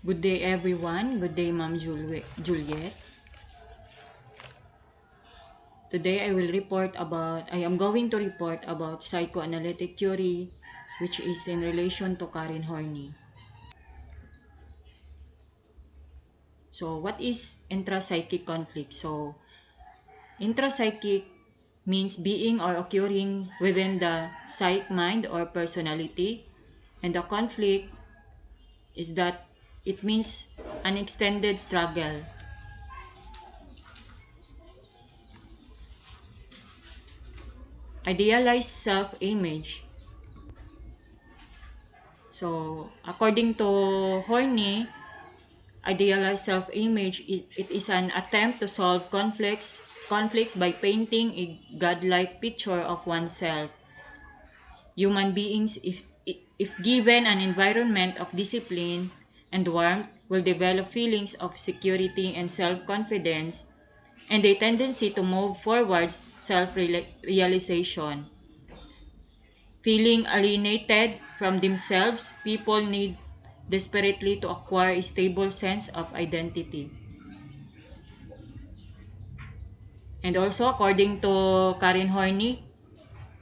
Good day everyone. Good day Ma'am Juliet. Today I am going to report about psychoanalytic theory which is in relation to Karen Horney. So what is intrapsychic conflict? So intrapsychic means being or occurring within the psych mind or personality, and the conflict is that it means an extended struggle. Idealized self-image. So, according to Horney, idealized self-image it is an attempt to solve conflicts by painting a godlike picture of oneself. Human beings, if given an environment of discipline and warmth, will develop feelings of security and self-confidence and a tendency to move forward self-realization. Feeling alienated from themselves, people need desperately to acquire a stable sense of identity. And also, according to Karen Horney,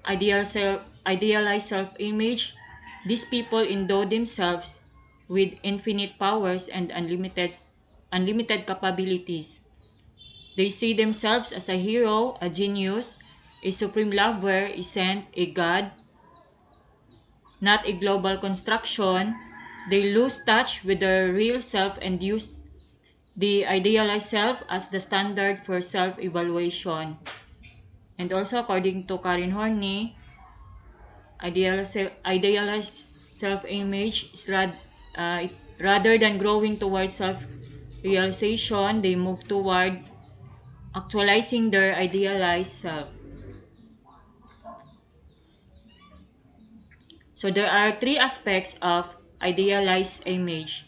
idealized self-image, these people endow themselves with infinite powers and unlimited capabilities. They see themselves as a hero, a genius, a supreme lover, a saint, a god, not a global construction. They lose touch with their real self and use the idealized self as the standard for self-evaluation. And also, according to Karen Horney, idealized self-image is rather than growing towards self-realization, they move toward actualizing their idealized self. So there are three aspects of idealized image.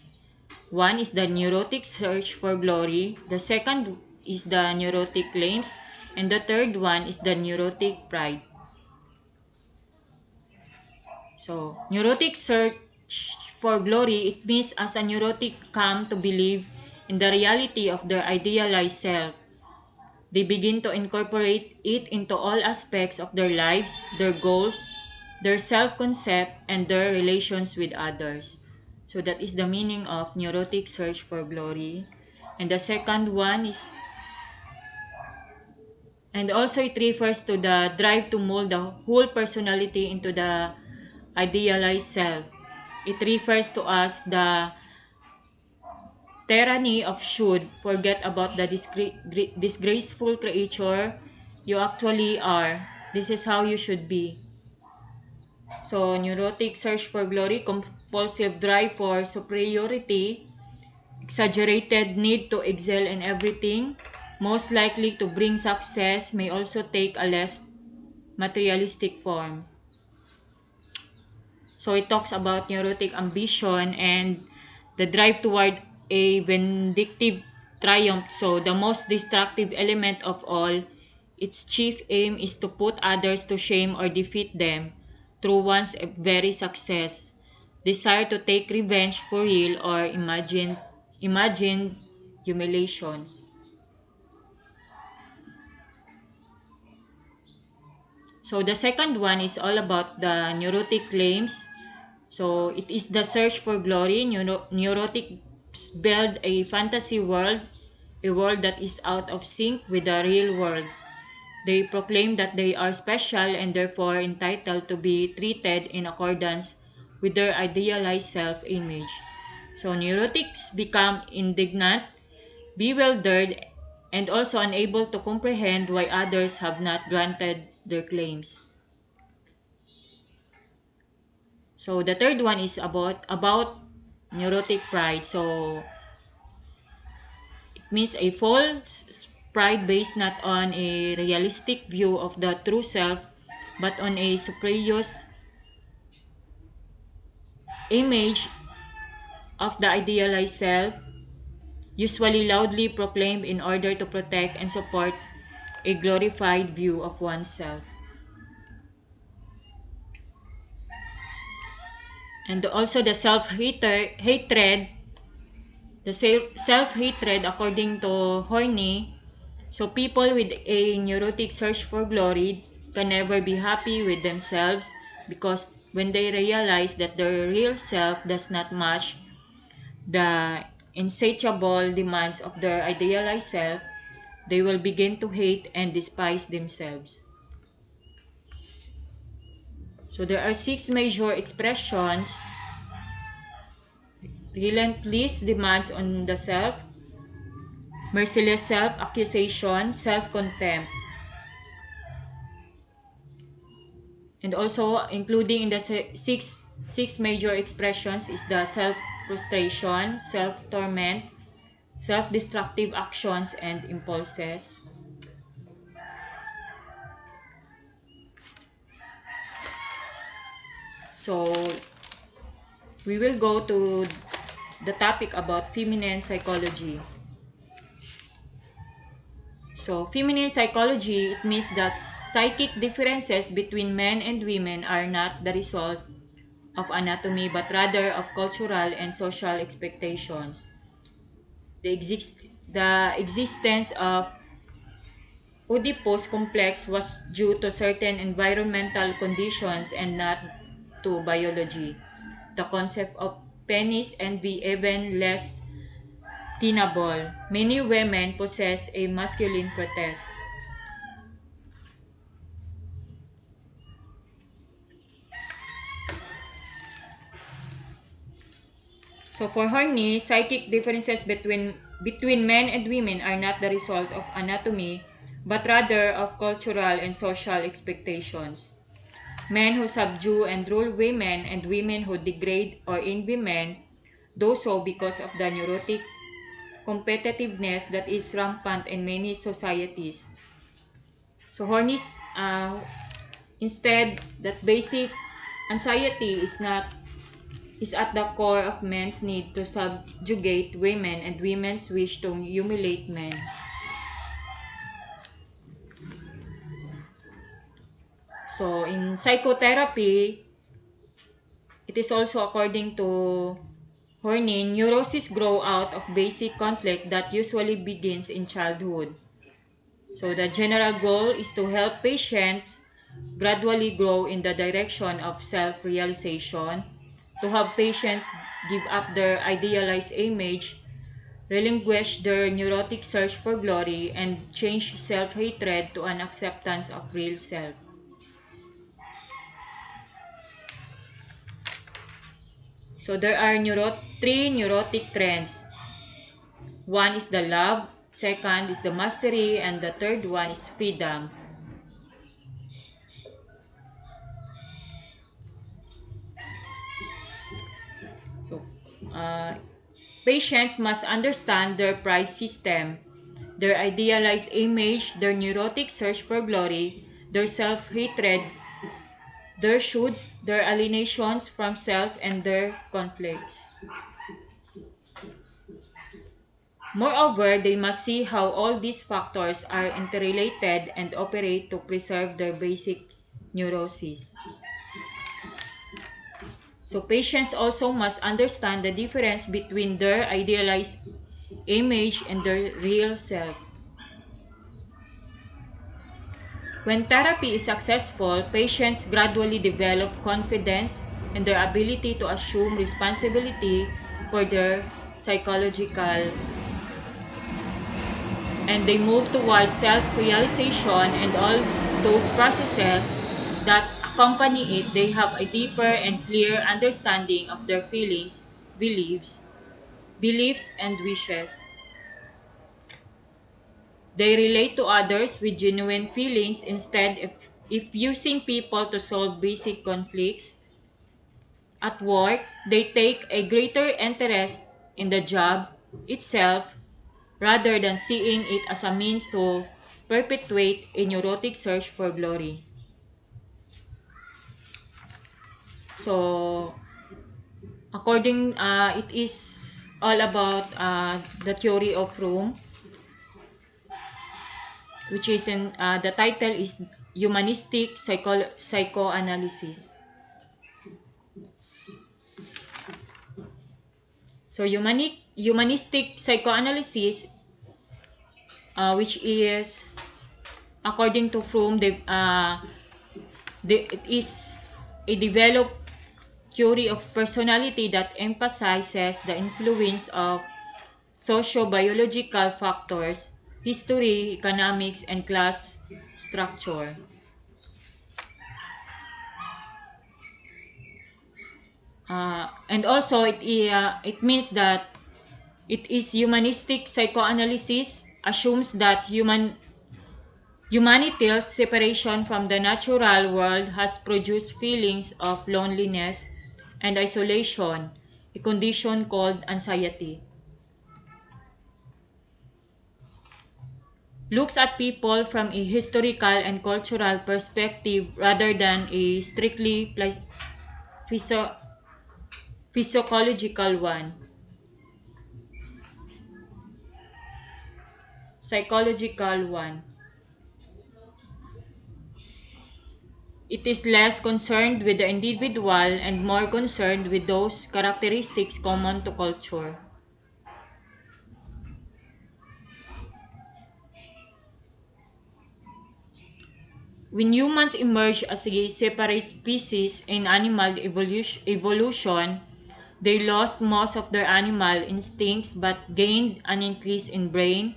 One is the neurotic search for glory, the second is the neurotic claims, and the third one is the neurotic pride. So, neurotic search for glory, it means as a neurotic come to believe in the reality of their idealized self. They begin to incorporate it into all aspects of their lives, their goals, their self-concept, and their relations with others. So that is the meaning of neurotic search for glory. And the second one is, and also it refers to the drive to mold the whole personality into the idealized self. It refers to us the tyranny of should forget about the disgraceful creature you actually are. This is how you should be. So, neurotic search for glory, compulsive drive for superiority, exaggerated need to excel in everything, most likely to bring success, may also take a less materialistic form. So it talks about neurotic ambition and the drive toward a vindictive triumph. So the most destructive element of all, its chief aim is to put others to shame or defeat them through one's very success. Desire to take revenge for real or imagined humiliations. So the second one is all about the neurotic claims. So it is the search for glory. Neurotics build a fantasy world, a world that is out of sync with the real world. They proclaim that they are special and therefore entitled to be treated in accordance with their idealized self-image. So neurotics become indignant, bewildered, and also unable to comprehend why others have not granted their claims. So the third one is about neurotic pride. So it means a false pride based not on a realistic view of the true self but on a spurious image of the idealized self, usually loudly proclaimed in order to protect and support a glorified view of oneself. And also the self-hatred The self-hatred, according to Horney, so people with a neurotic search for glory can never be happy with themselves because when they realize that their real self does not match the insatiable demands of their idealized self, they will begin to hate and despise themselves. So there are 6 major expressions: relentless demands on the self, merciless self-accusation, self-contempt. And also including in the six major expressions is the self-frustration, self-torment, self-destructive actions and impulses. So we will go to the topic about feminine psychology. So feminine psychology, it means that psychic differences between men and women are not the result of anatomy but rather of cultural and social expectations. The existence of Oedipus complex was due to certain environmental conditions and not to biology. The concept of penis envy even less tenable. Many women possess a masculine protest. So for Horney, psychic differences between men and women are not the result of anatomy, but rather of cultural and social expectations. Men who subdue and rule women and women who degrade or envy men do so because of the neurotic competitiveness that is rampant in many societies. So Horney's instead that basic anxiety is at the core of men's need to subjugate women and women's wish to humiliate men. So in psychotherapy, it is also according to Horney, neurosis grow out of basic conflict that usually begins in childhood. So the general goal is to help patients gradually grow in the direction of self-realization, to have patients give up their idealized image, relinquish their neurotic search for glory, and change self-hatred to an acceptance of real self. So there are three neurotic trends. One is the love, second is the mastery, and the third one is freedom. So, uh, patients must understand their price system, their idealized image, their neurotic search for glory, their self-hatred, their shoulds, their alienations from self, and their conflicts. Moreover, they must see how all these factors are interrelated and operate to preserve their basic neuroses. So patients also must understand the difference between their idealized image and their real self. When therapy is successful, patients gradually develop confidence in their ability to assume responsibility for their psychological, and they move towards self-realization and all those processes that accompany it. They have a deeper and clear understanding of their feelings, beliefs and wishes. They relate to others with genuine feelings instead if using people to solve basic conflicts. At work, they take a greater interest in the job itself rather than seeing it as a means to perpetuate a neurotic search for glory. So, it is all about the theory of room, which is the title is Humanistic Psychoanalysis. So humanistic psychoanalysis, which is according to Fromm, it is a developed theory of personality that emphasizes the influence of socio-biological factors, history, economics, and class structure. And also, it means that it is humanistic psychoanalysis assumes that humanity's separation from the natural world has produced feelings of loneliness and isolation, a condition called anxiety. Looks at people from a historical and cultural perspective rather than a strictly physio- physiological one. Psychological one. It is less concerned with the individual and more concerned with those characteristics common to culture. When humans emerged as a separate species in animal evolution, they lost most of their animal instincts but gained an increase in brain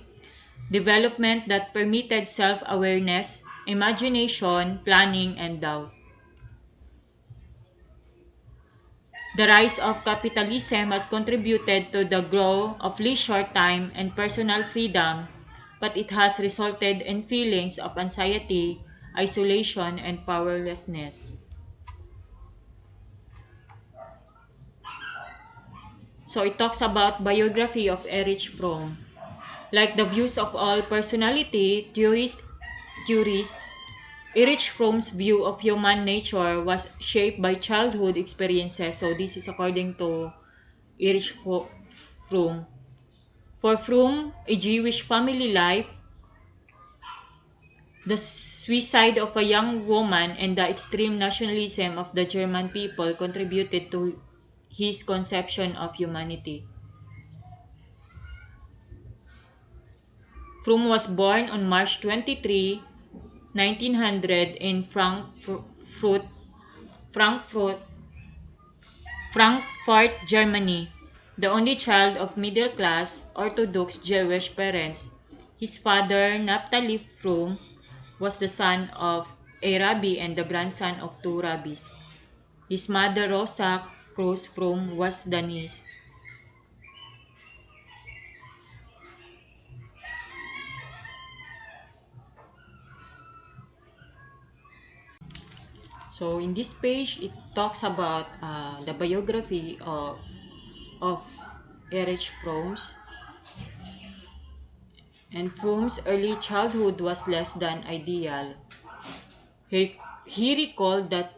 development that permitted self-awareness, imagination, planning, and doubt. The rise of capitalism has contributed to the growth of leisure time and personal freedom, but it has resulted in feelings of anxiety, isolation, and powerlessness. So it talks about biography of Erich Fromm. Like the views of all personality theorists, Erich Fromm's view of human nature was shaped by childhood experiences. So this is according to Erich Fromm. For Fromm, a Jewish family life, the suicide of a young woman, and the extreme nationalism of the German people contributed to his conception of humanity. Fromm was born on March 23, 1900 in Frankfurt, Frankfurt, Germany, the only child of middle-class Orthodox Jewish parents. His father, Naphtali Fromm, was the son of a rabbi and the grandson of two rabbis. His mother, Rosa Cruz Fromm, was Danish. So in this page, it talks about the biography of Erich Fromm's. And Fromm's early childhood was less than ideal. He recalled that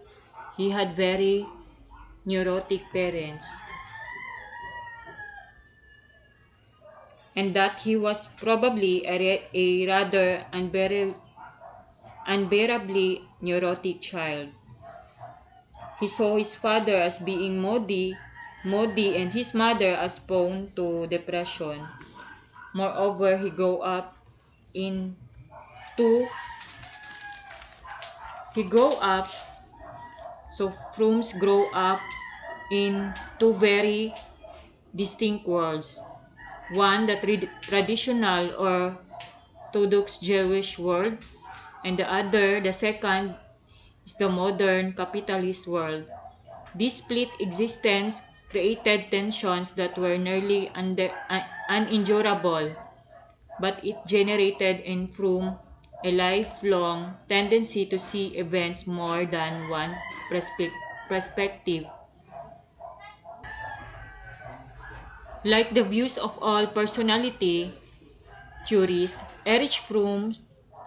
he had very neurotic parents and that he was probably a rather unbearably neurotic child. He saw his father as being moody and his mother as prone to depression. Moreover, in two he grew up so Frooms grow up in two very distinct worlds. One, the traditional or Orthodox Jewish world, and the second, is the modern capitalist world. This split existence created tensions that were nearly unendurable, but it generated in Froome a lifelong tendency to see events more than one perspective. Like the views of all personality theories,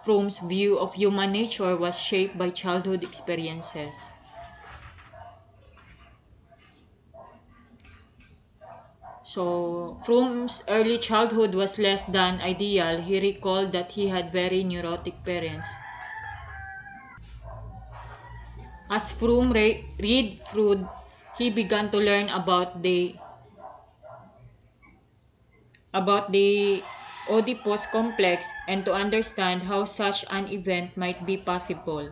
Fromm's view of human nature was shaped by childhood experiences. So, Fromm's early childhood was less than ideal. He recalled that he had very neurotic parents. As Fromm read Freud, he began to learn about the about the Oedipus complex and to understand how such an event might be possible.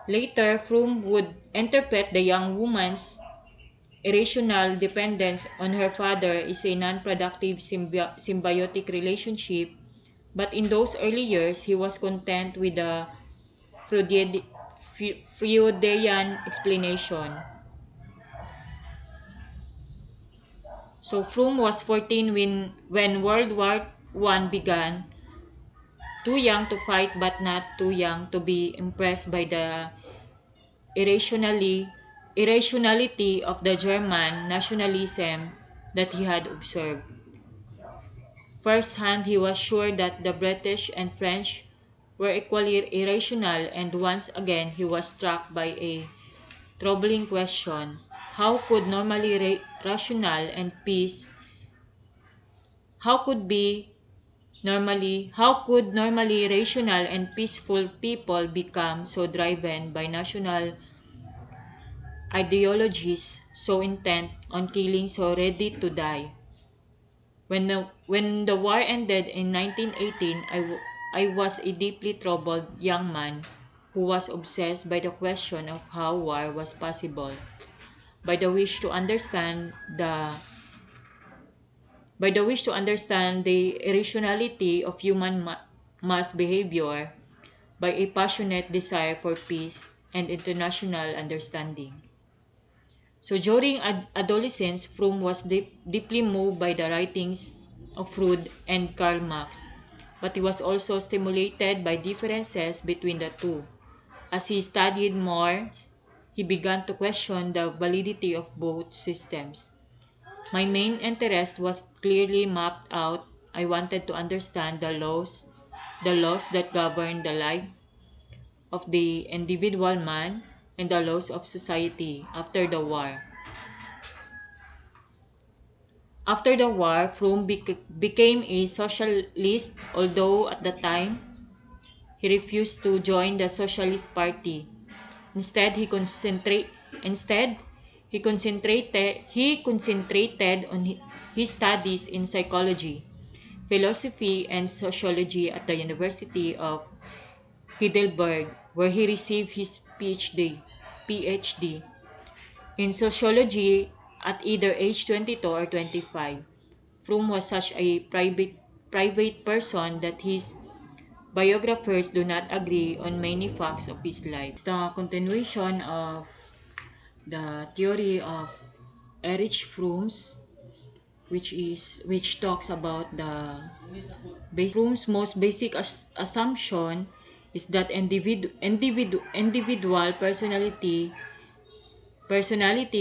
Later, Froome would interpret the young woman's irrational dependence on her father is a non-productive symbiotic relationship, but in those early years, he was content with the Freudian explanation. So Froome was 14 when World War I began, too young to fight but not too young to be impressed by the irrationally, irrationality of the German nationalism that he had observed. Firsthand, he was sure that the British and French were equally irrational, and once again he was struck by a troubling question. How could normally rational and peace how could be how could normally rational and peaceful people become so driven by national ideologies, so intent on killing, so ready to die? When the war ended in 1918, I was a deeply troubled young man who was obsessed by the question of how war was possible, by the wish to understand the irrationality of human mass behavior, by a passionate desire for peace and international understanding. So during adolescence, Froome was deeply moved by the writings of Freud and Karl Marx, but he was also stimulated by differences between the two. As he studied more, he began to question the validity of both systems. My main interest was clearly mapped out. I wanted to understand the laws that govern the life of the individual man and the laws of society after the war. After the war, Froome became a socialist, although at the time he refused to join the Socialist Party. Instead, instead he concentrated on his studies in psychology, philosophy, and sociology at the University of Heidelberg, where he received his PhD in sociology at either age 22 or 25. Froome was such a private person that his biographers do not agree on many facts of his life. It's the continuation of the theory of Erich Froome's, which talks about the Froome's most basic assumption is that individual personality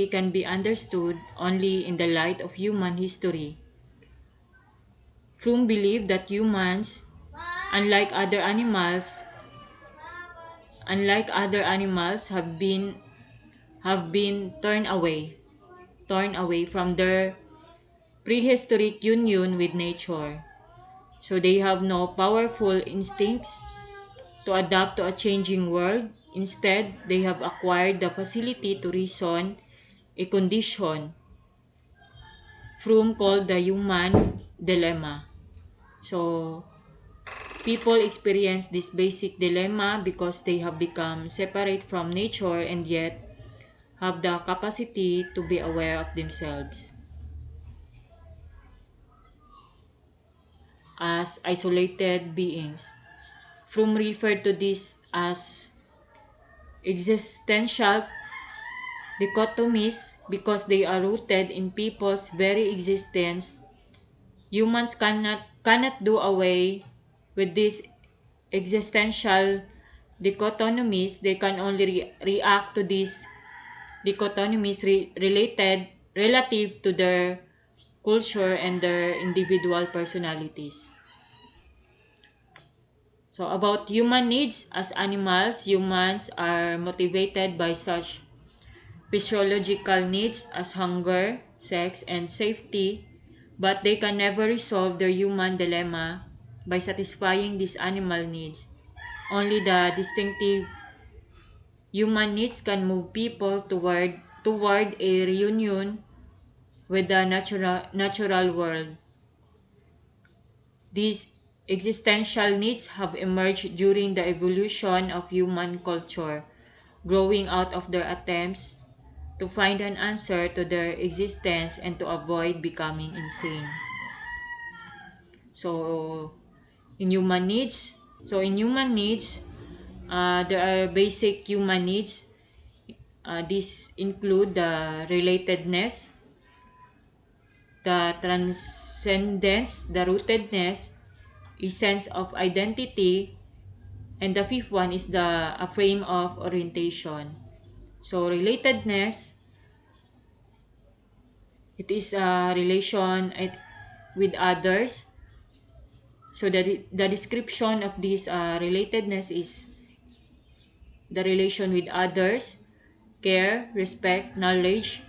can be understood only in the light of human history. Froome believed that humans, unlike other animals, have been torn away from their prehistoric union with nature. So they have no powerful instincts to adapt to a changing world. Instead, they have acquired the facility to reason a condition Froome called the human dilemma. So, people experience this basic dilemma because they have become separate from nature and yet have the capacity to be aware of themselves as isolated beings. Froome referred to this as existential dichotomies because they are rooted in people's very existence. Humans cannot do away with these existential dichotomies. They can only react to these dichotomies relative to their culture and their individual personalities. So about human needs, as animals, humans are motivated by such physiological needs as hunger, sex, and safety, but they can never resolve their human dilemma by satisfying these animal needs. Only the distinctive human needs can move people toward a reunion with the natural world. These existential needs have emerged during the evolution of human culture, growing out of their attempts to find an answer to their existence and to avoid becoming insane. So, in human needs, in human needs, there are basic human needs. These include the relatedness, the transcendence, the rootedness, a sense of identity, and the fifth one is a frame of orientation. So relatedness, it is a relation with others. So the description of this relatedness is the relation with others, care, respect, knowledge,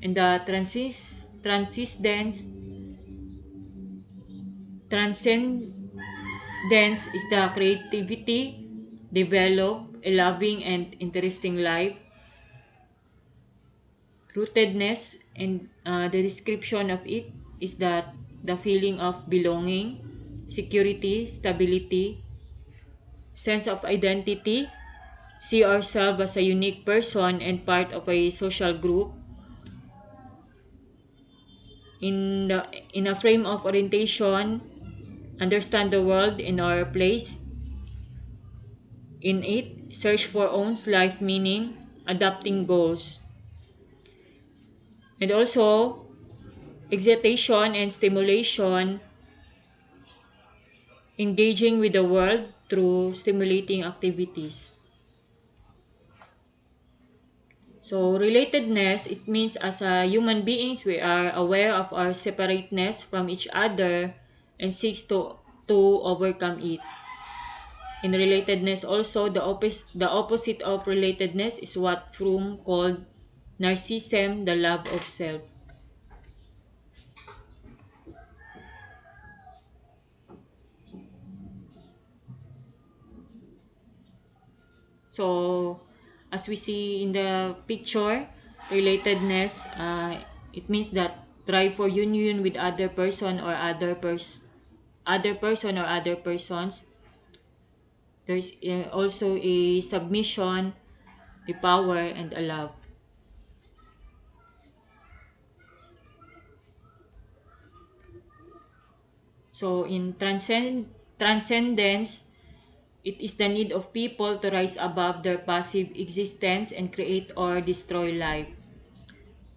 and the transcendence is the creativity, develop a loving and interesting life. Rootedness and the description of it is that the feeling of belonging, security, stability, sense of identity, see ourselves as a unique person and part of a social group. In a frame of orientation, understand the world in our place in it, search for own life meaning, adapting goals. And also, excitation and stimulation, engaging with the world through stimulating activities. So, relatedness, it means as a human beings, we are aware of our separateness from each other and seeks to overcome it. In relatedness also, the opposite of relatedness is what Froome called narcissism, the love of self. So, as we see in the picture, relatedness, it means that drive for union with other person or other persons. There is also a submission, a power, and a love. So, in transcendence, it is the need of people to rise above their passive existence and create or destroy life.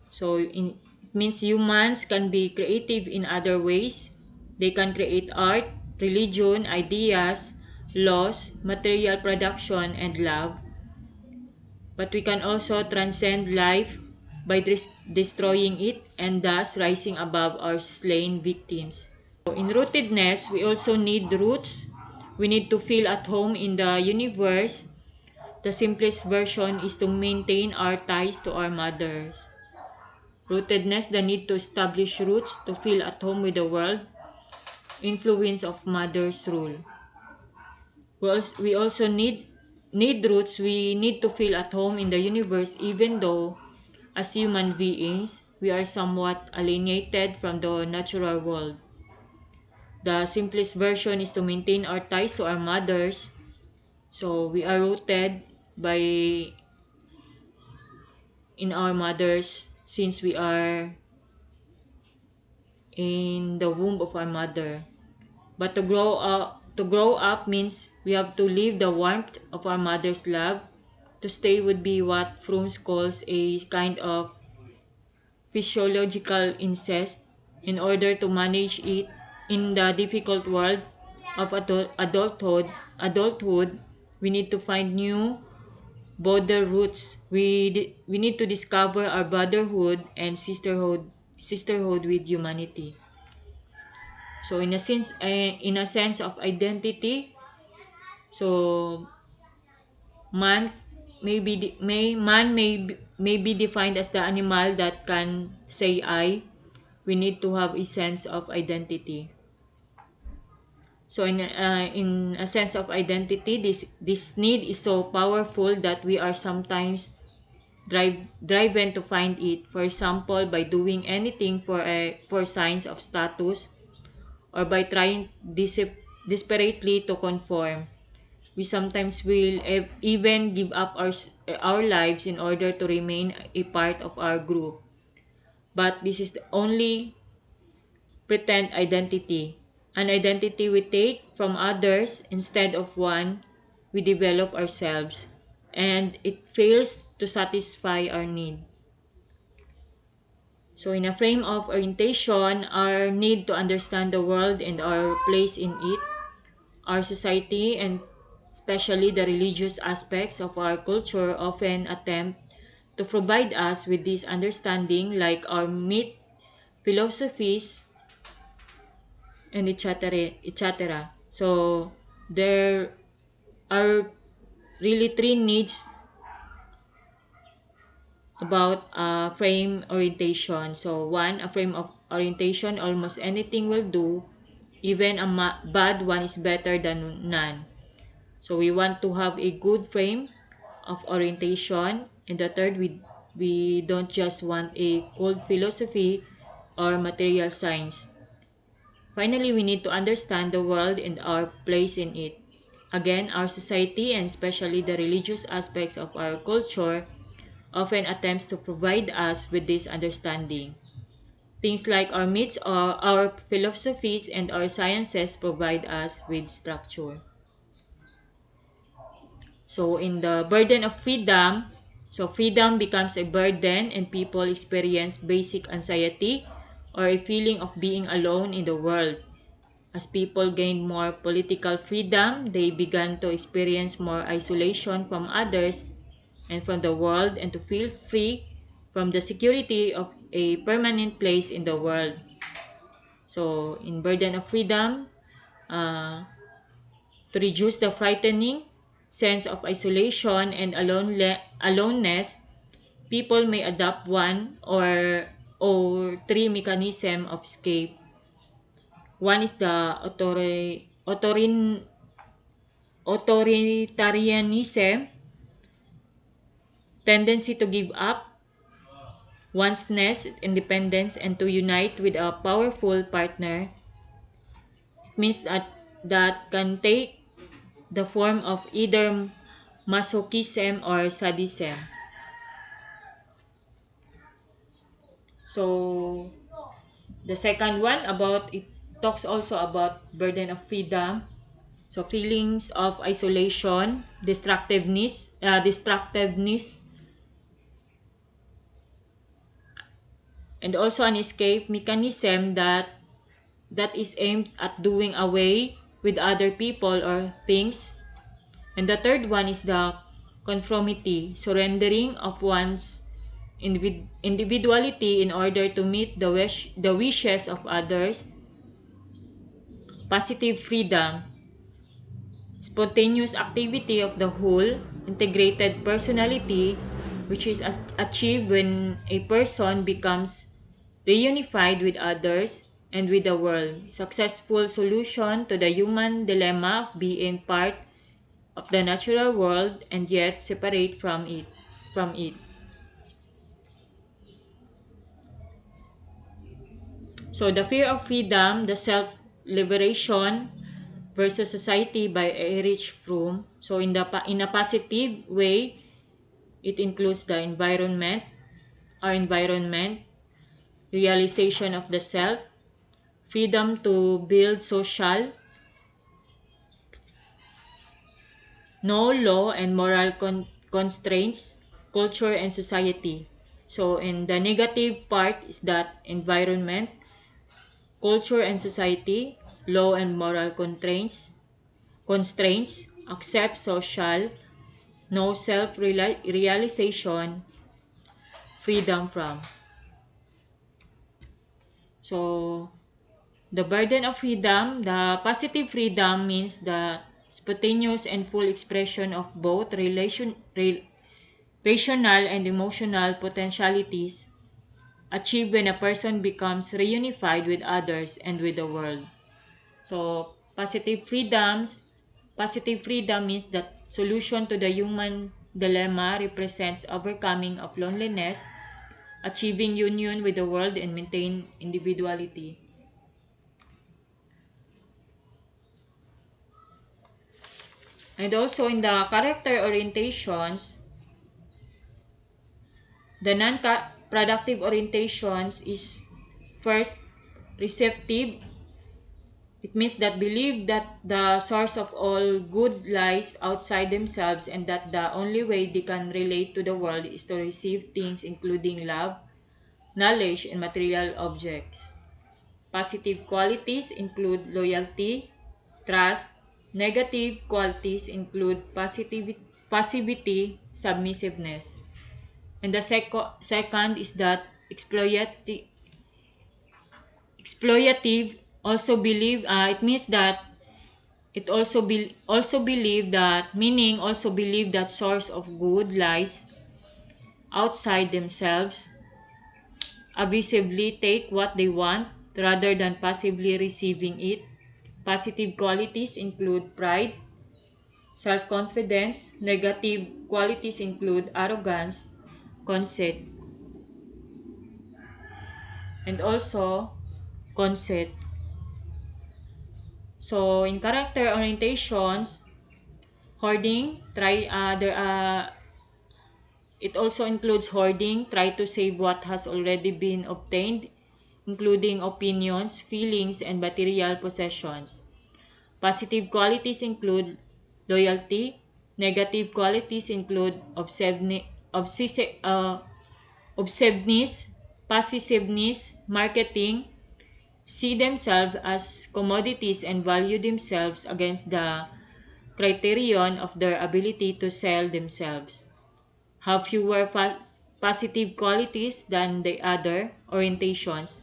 So it means humans can be creative in other ways. They can create art, religion, ideas, laws, material production, and love. But we can also transcend life by destroying it and thus rising above our slain victims. So in rootedness, we also need roots. We need to feel at home in the universe. The simplest version is to maintain our ties to our mothers. Rootedness, the need to establish roots to feel at home with the world. Influence of mother's rule. We also need roots. We need to feel at home in the universe even though as human beings, we are somewhat alienated from the natural world. The simplest version is to maintain our ties to our mothers. So we are rooted by in our mothers since we are in the womb of our mother. But to grow up means we have to live the warmth of our mother's love. To stay would be what Froome calls a kind of physiological incest in order to manage it in the difficult world of adulthood, we need to find new border roots. We need to discover our brotherhood and sisterhood with humanity. So in a sense of identity, so man may be defined as the animal that can say I. We need to have a sense of identity. So in a sense of identity, this need is so powerful that we are sometimes driven to find it. For example, by doing anything for signs of status or by trying desperately to conform. We sometimes will even give up our lives in order to remain a part of our group. But this is the only pretend identity, an identity we take from others instead of one we develop ourselves, and it fails to satisfy our need. So, in a frame of orientation, our need to understand the world and our place in it, our society, and especially the religious aspects of our culture often attempt to provide us with this understanding, like our myth, philosophies, and etc. etc. So there are really three needs about frame orientation. So one, a frame of orientation, almost anything will do. Even a bad one is better than none. So we want to have a good frame of orientation. And the third, we don't just want a cold philosophy or material science. Finally, we need to understand the world and our place in it. Again, our society and especially the religious aspects of our culture often attempts to provide us with this understanding. Things like our myths or our philosophies and our sciences provide us with structure. So in the burden of freedom, so freedom becomes a burden and people experience basic anxiety or a feeling of being alone in the world. As people gained more political freedom, they began to experience more isolation from others and from the world and to feel free from the security of a permanent place in the world. So, in Burden of Freedom, uh, to reduce the frightening sense of isolation and aloneness, people may adopt one or three mechanism of escape. One is the authoritarianism, tendency to give up one's nest independence and to unite with a powerful partner. It means that can take the form of either masochism or sadism. So the second one about it talks also about burden of freedom. So feelings of isolation, destructiveness, and also an escape mechanism that is aimed at doing away with other people or things. And the third one is the conformity, surrendering of one's individuality in order to meet the wishes of others. Positive freedom, spontaneous activity of the whole, integrated personality, which is achieved when a person becomes reunified with others and with the world. Successful solution to the human dilemma of being part of the natural world and yet separate from it. So the fear of freedom, the self-liberation versus society by Erich Fromm. So in a positive way, it includes the our environment, realization of the self, freedom to build social, no law and moral constraints, culture and society. So in the negative part is that environment, culture and society, law and moral constraints, accept social, no self-realization, freedom from. So, the burden of freedom, the positive freedom means the spontaneous and full expression of both rational and emotional potentialities achieved when a person becomes reunified with others and with the world. So, positive freedom means that solution to the human dilemma represents overcoming of loneliness, achieving union with the world and maintain individuality. And also in the character orientations, the non-productive orientations is first receptive. It means that believe that the source of all good lies outside themselves and that the only way they can relate to the world is to receive things including love, knowledge, and material objects. Positive qualities include loyalty, trust. Negative qualities include passivity, submissiveness. And the second is that exploitative also believe, it means that it also believe that, meaning also believe that source of good lies outside themselves, aggressively take what they want rather than passively receiving it. Positive qualities include pride, self-confidence. Negative qualities include arrogance, conceit, and also conceit. So in character orientations, hoarding, it also includes hoarding, try to save what has already been obtained, including opinions, feelings, and material possessions. Positive qualities include loyalty. Negative qualities include obsessiveness, possessiveness, marketing, see themselves as commodities and value themselves against the criterion of their ability to sell themselves. Have fewer positive qualities than the other orientations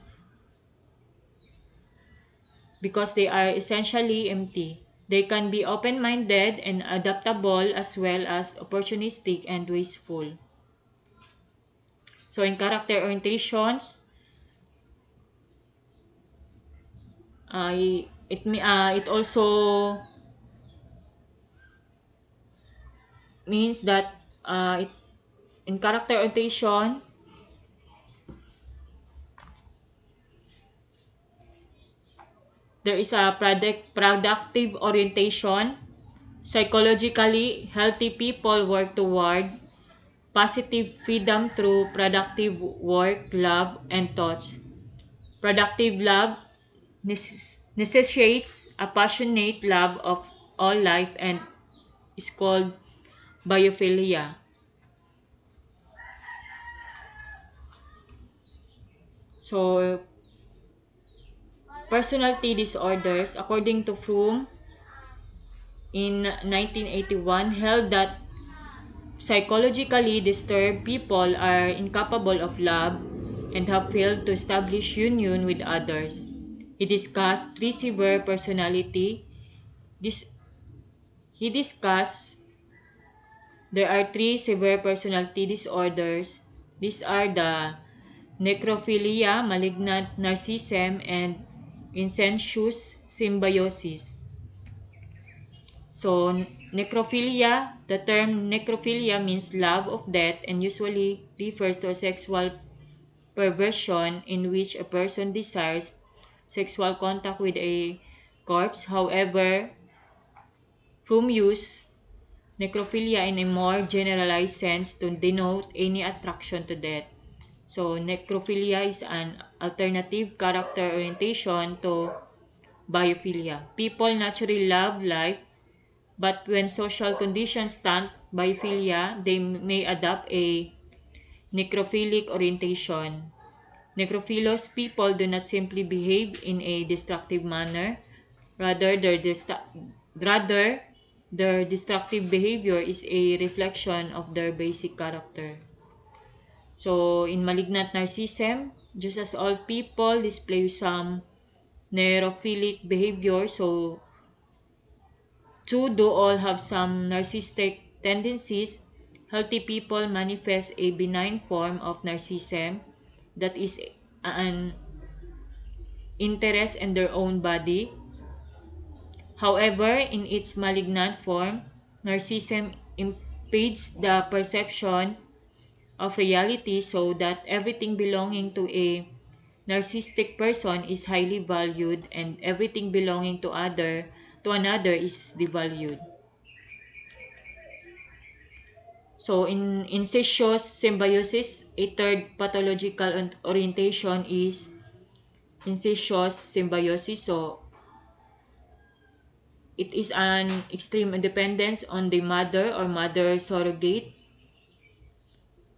because they are essentially empty. They can be open-minded and adaptable as well as opportunistic and wasteful. So in character orientations, it also means that in character orientation, there is a productive orientation. Psychologically, healthy people work toward positive freedom through productive work, love, and thoughts. Productive love necessitates a passionate love of all life and is called biophilia. So, personality disorders, according to Froome, in 1981, held that psychologically disturbed people are incapable of love and have failed to establish union with others. He discussed three severe personality. This, he discussed there are three severe personality disorders. These are the necrophilia, malignant narcissism, and incestuous symbiosis. So, necrophilia, the term necrophilia means love of death and usually refers to a sexual perversion in which a person desires sexual contact with a corpse. However, Froome used necrophilia in a more generalized sense to denote any attraction to death. So, necrophilia is an alternative character orientation to biophilia. People naturally love life, but when social conditions stunt biophilia, they may adopt a necrophilic orientation. Necrophilous people do not simply behave in a destructive manner. Rather, rather, their destructive behavior is a reflection of their basic character. So, in malignant narcissism, just as all people display some neurophilic behavior, so too do all have some narcissistic tendencies. Healthy people manifest a benign form of narcissism that is an interest in their own body. However, in its malignant form, narcissism impedes the perception of reality so that everything belonging to a narcissistic person is highly valued and everything belonging to another is devalued. So in incestuous symbiosis, a third pathological orientation is incestuous symbiosis. So it is an extreme dependence on the mother or mother surrogate.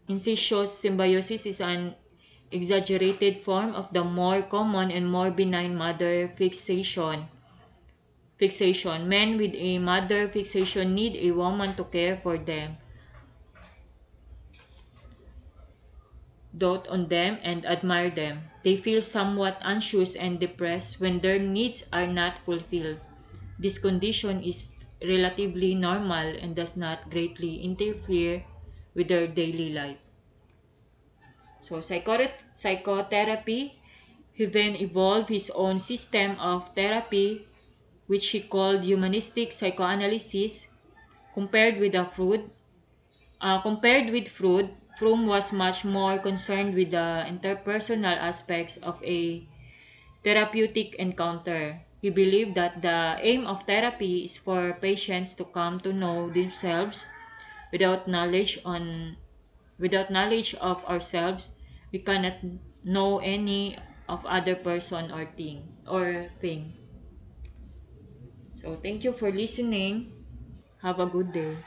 Incestuous symbiosis is an exaggerated form of the more common and more benign mother fixation. Men with a mother fixation need a woman to care for them, dote on them, and admire them. They feel somewhat anxious and depressed when their needs are not fulfilled. This condition is relatively normal and does not greatly interfere with their daily life. So psychotherapy, he then evolved his own system of therapy, which he called humanistic psychoanalysis. Compared with the Freud, compared with Freud, Fromm was much more concerned with the interpersonal aspects of a therapeutic encounter. He believed that the aim of therapy is for patients to come to know themselves without knowledge on without knowledge of ourselves. We cannot know any of other person or thing. So thank you for listening. Have a good day.